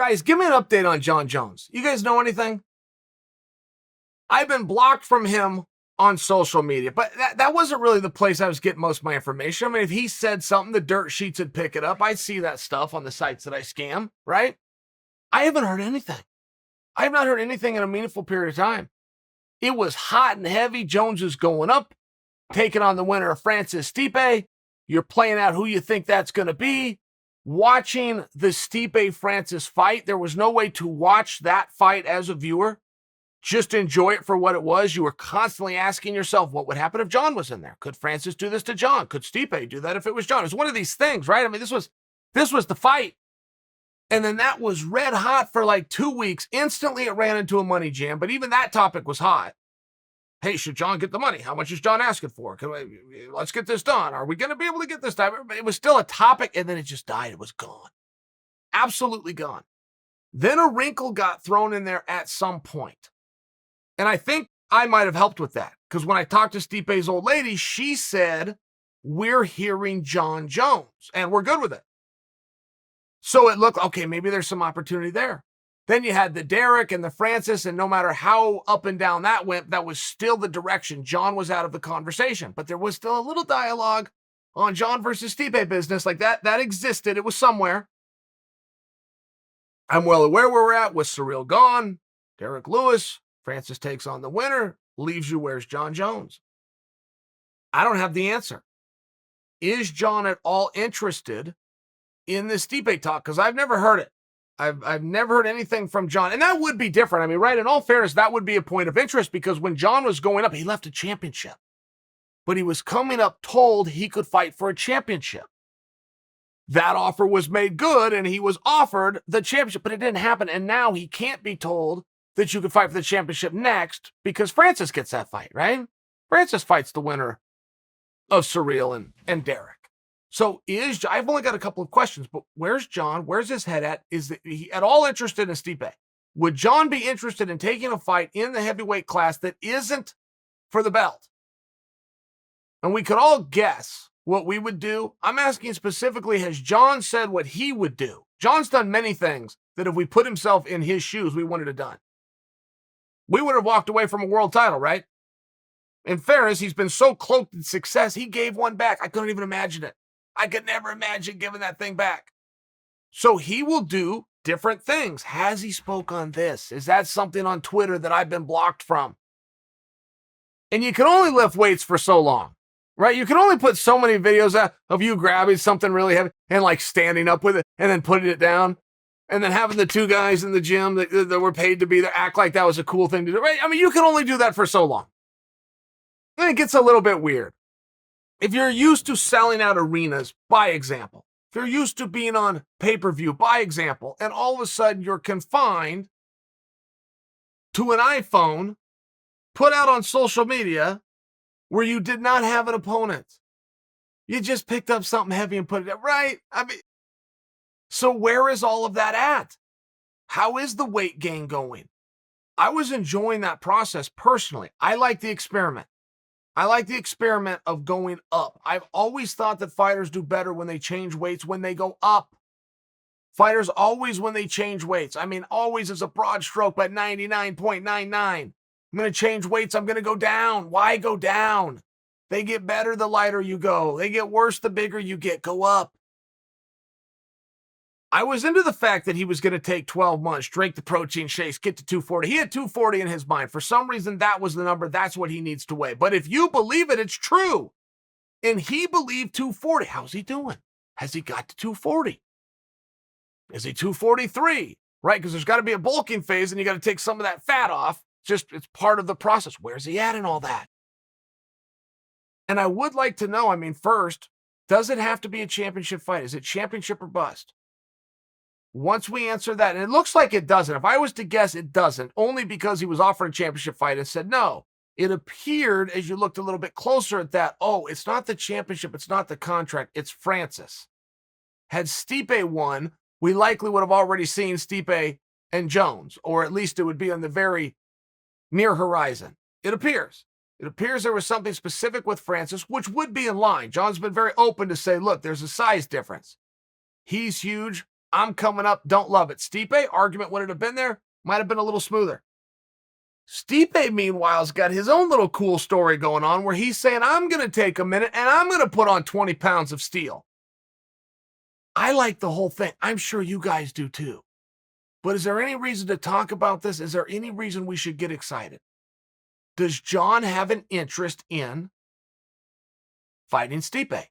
Guys, give me an update on Jon Jones. You guys know anything? I've been blocked from him on social media, but that wasn't really the place I was getting most of my information. I mean, if he said something, the dirt sheets would pick it up. I'd see that stuff on the sites that I scam, right? I haven't heard anything. I have not heard anything in a meaningful period of time. It was hot and heavy. Jones is going up, taking on the winner of Francis Stipe. You're playing out who you think that's going to be. Watching the Stipe-Francis fight, there was no way to watch that fight as a viewer. Just enjoy it for what it was. You were constantly asking yourself, what would happen if Jon was in there? Could Francis do this to Jon? Could Stipe do that if it was Jon? It was one of these things, right? I mean, this was the fight. And then that was red hot for like 2 weeks. Instantly, it ran into a money jam. But even that topic was hot. Hey, should Jon get the money? How much is Jon asking for? Let's get this done. Are we going to be able to get this done? It was still a topic, and then it just died. It was gone. Absolutely gone. Then a wrinkle got thrown in there at some point. And I think I might have helped with that. Because when I talked to Stipe's old lady, she said, we're hearing Jon Jones, and we're good with it. So it looked, okay, maybe there's some opportunity there. Then you had the Derek and the Francis, and no matter how up and down that went, that was still the direction. Jon was out of the conversation, but there was still a little dialogue on Jon versus Stipe business. Like that existed. It was somewhere. I'm well aware where we're at with Surreal gone, Derek Lewis, Francis takes on the winner, leaves you where's Jon Jones? I don't have the answer. Is Jon at all interested in this Stipe talk? Because I've never heard it. I've never heard anything from Jon, and that would be different. I mean, right, in all fairness, that would be a point of interest because when Jon was going up, he left a championship. But he was coming up told he could fight for a championship. That offer was made good, and he was offered the championship, but it didn't happen, and now he can't be told that you could fight for the championship next because Francis gets that fight, right? Francis fights the winner of Surreal and Derek. So I've only got a couple of questions, but where's Jon? Where's his head at? Is he at all interested in Stipe? Would Jon be interested in taking a fight in the heavyweight class that isn't for the belt? And we could all guess what we would do. I'm asking specifically, has Jon said what he would do? Jon's done many things that if we put himself in his shoes, we wouldn't have done. We would have walked away from a world title, right? In fairness, he's been so cloaked in success, he gave one back. I couldn't even imagine it. I could never imagine giving that thing back. So he will do different things. Has he spoke on this? Is that something on Twitter that I've been blocked from? And you can only lift weights for so long, right? You can only put so many videos out of you grabbing something really heavy and like standing up with it and then putting it down and then having the two guys in the gym that were paid to be there act like that was a cool thing to do, right? I mean, you can only do that for so long. Then it gets a little bit weird. If you're used to selling out arenas, by example, if you're used to being on pay-per-view, by example, and all of a sudden you're confined to an iPhone put out on social media where you did not have an opponent. You just picked up something heavy and put it up, right? I mean, so where is all of that at? How is the weight gain going? I was enjoying that process personally. I like the experiment. I like the experiment of going up. I've always thought that fighters do better when they change weights, when they go up. Fighters always when they change weights. I mean, always is a broad stroke, but 99.99. I'm going to change weights. I'm going to go down. Why go down? They get better the lighter you go. They get worse the bigger you get. Go up. I was into the fact that he was going to take 12 months, drink the protein shakes, get to 240. He had 240 in his mind. For some reason, that was the number. That's what he needs to weigh. But if you believe it, it's true. And he believed 240. How's he doing? Has he got to 240? Is he 243? Right? Because there's got to be a bulking phase and you got to take some of that fat off. It's part of the process. Where's he at in all that? And I would like to know, I mean, first, does it have to be a championship fight? Is it championship or bust? Once we answer that, and it looks like it doesn't. If I was to guess, it doesn't, only because he was offered a championship fight and said no. It appeared, as you looked a little bit closer at that, oh, it's not the championship, it's not the contract, it's Francis. Had Stipe won, we likely would have already seen Stipe and Jones, or at least it would be on the very near horizon. It appears. It appears there was something specific with Francis, which would be in line. Jon's been very open to say, look, there's a size difference. He's huge. I'm coming up, don't love it. Stipe, argument would it have been there? Might have been a little smoother. Stipe, meanwhile, has got his own little cool story going on where he's saying, I'm going to take a minute and I'm going to put on 20 pounds of steel. I like the whole thing. I'm sure you guys do too. But is there any reason to talk about this? Is there any reason we should get excited? Does Jon have an interest in fighting Stipe?